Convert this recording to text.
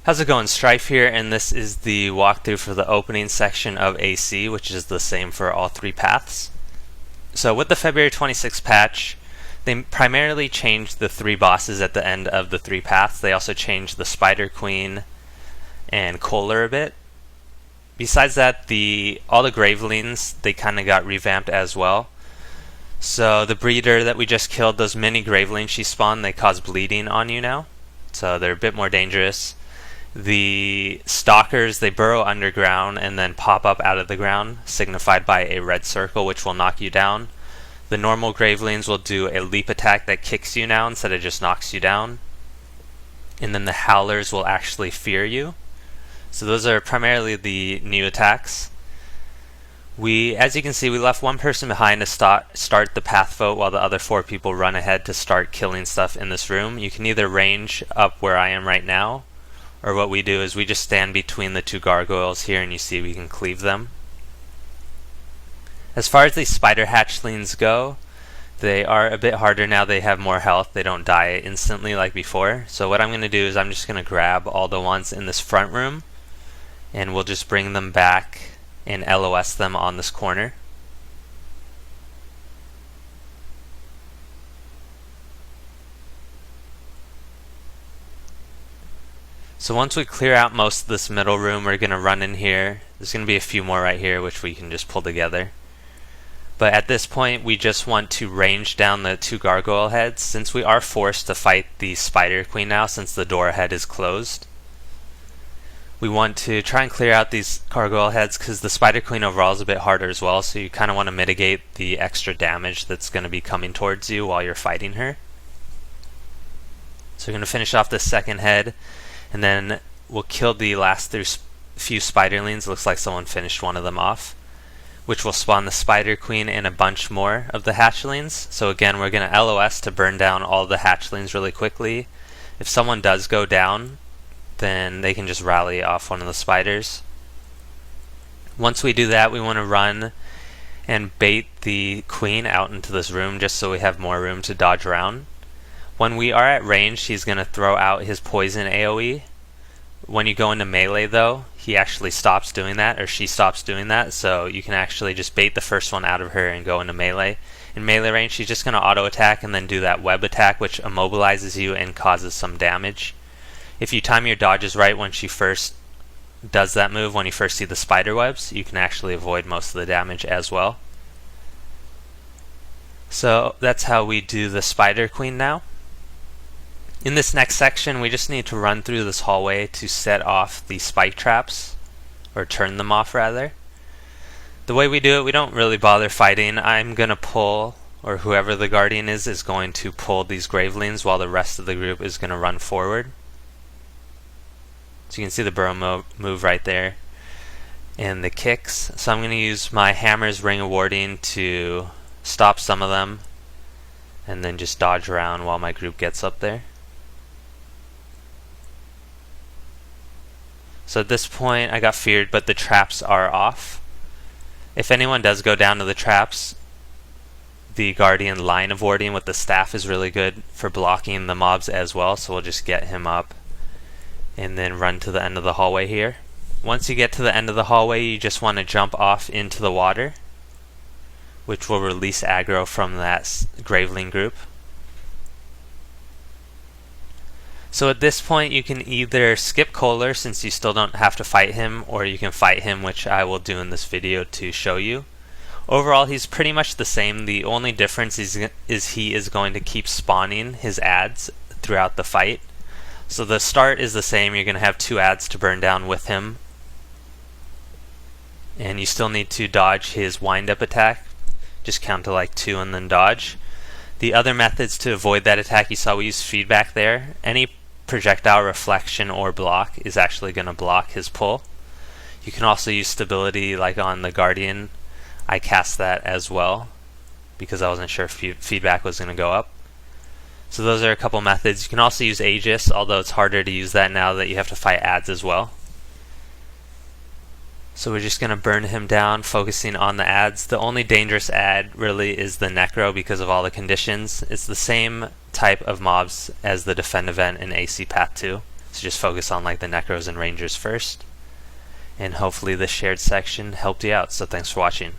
How's it going? Strife here, and this is the walkthrough for the opening section of AC, which is the same for all three paths. So with the February 26th patch, they primarily changed the three bosses at the end of the three paths. They also changed the Spider Queen and Kohler a bit. Besides that, all the Gravelings, they kind of got revamped as well. So the breeder that we just killed, those mini Gravelings she spawned, they cause bleeding on you now. So they're a bit more dangerous. The Stalkers, they burrow underground and then pop up out of the ground, signified by a red circle, which will knock you down. The normal Gravelings will do a leap attack that kicks you now instead of just knocks you down. And then the Howlers will actually fear you. So those are primarily the new attacks. As you can see, we left one person behind to start the path vote while the other 4 people run ahead to start killing stuff in this room. You can either range up where I am right now, or what we do is we just stand between the 2 gargoyles here and you see we can cleave them. As far as these spider hatchlings go, they are a bit harder now. They have more health. They don't die instantly like before. So what I'm going to do is I'm just going to grab all the ones in this front room and we'll just bring them back and LOS them on this corner. So once we clear out most of this middle room, we're going to run in here. There's going to be a few more right here which we can just pull together. But at this point we just want to range down the 2 gargoyle heads, since we are forced to fight the Spider Queen now since the door ahead is closed. We want to try and clear out these gargoyle heads because the Spider Queen overall is a bit harder as well, so you kind of want to mitigate the extra damage that's going to be coming towards you while you're fighting her. So we're going to finish off this second head, and then we'll kill the last few spiderlings. Looks like someone finished one of them off, which will spawn the Spider Queen and a bunch more of the hatchlings. So again, we're going to LOS to burn down all the hatchlings really quickly. If someone does go down, then they can just rally off one of the spiders. Once we do that, we want to run and bait the queen out into this room just so we have more room to dodge around. When we are at range, he's going to throw out his poison AoE. When you go into melee though, he actually stops doing that, or she stops doing that, so you can actually just bait the first one out of her and go into melee. In melee range, she's just going to auto attack and then do that web attack which immobilizes you and causes some damage. If you time your dodges right when she first does that move, when you first see the spider webs, you can actually avoid most of the damage as well. So that's how we do the Spider Queen now. In this next section, we just need to run through this hallway to set off the spike traps, or turn them off rather. The way we do it, we don't really bother fighting. I'm going to pull, or whoever the guardian is going to pull these Gravelings while the rest of the group is going to run forward. So you can see the burrow move right there and the kicks. So I'm going to use my Hammer's Ring of Warding to stop some of them and then just dodge around while my group gets up there. So at this point I got feared, but the traps are off. If anyone does go down to the traps, the Guardian Line of Warding with the staff is really good for blocking the mobs as well, so we'll just get him up and then run to the end of the hallway here. Once you get to the end of the hallway, you just want to jump off into the water, which will release aggro from that Graveling group. So at this point you can either skip Kohler since you still don't have to fight him, or you can fight him, which I will do in this video to show you. Overall he's pretty much the same. The only difference is he is going to keep spawning his ads throughout the fight. So the start is the same. You're going to have 2 ads to burn down with him, and you still need to dodge his wind-up attack. Just count to like 2 and then dodge. The other methods to avoid that attack, you saw we used feedback there. Any projectile reflection or block is actually going to block his pull. You can also use stability, like on the Guardian. I cast that as well because I wasn't sure if feedback was going to go up. So those are a couple methods. You can also use Aegis, although it's harder to use that now that you have to fight ads as well. So we're just going to burn him down, focusing on the ads. The only dangerous ad really is the Necro because of all the conditions. It's the same type of mobs as the Defend event in AC Path 2. So just focus on like the Necros and Rangers first. And hopefully this shared section helped you out. So thanks for watching.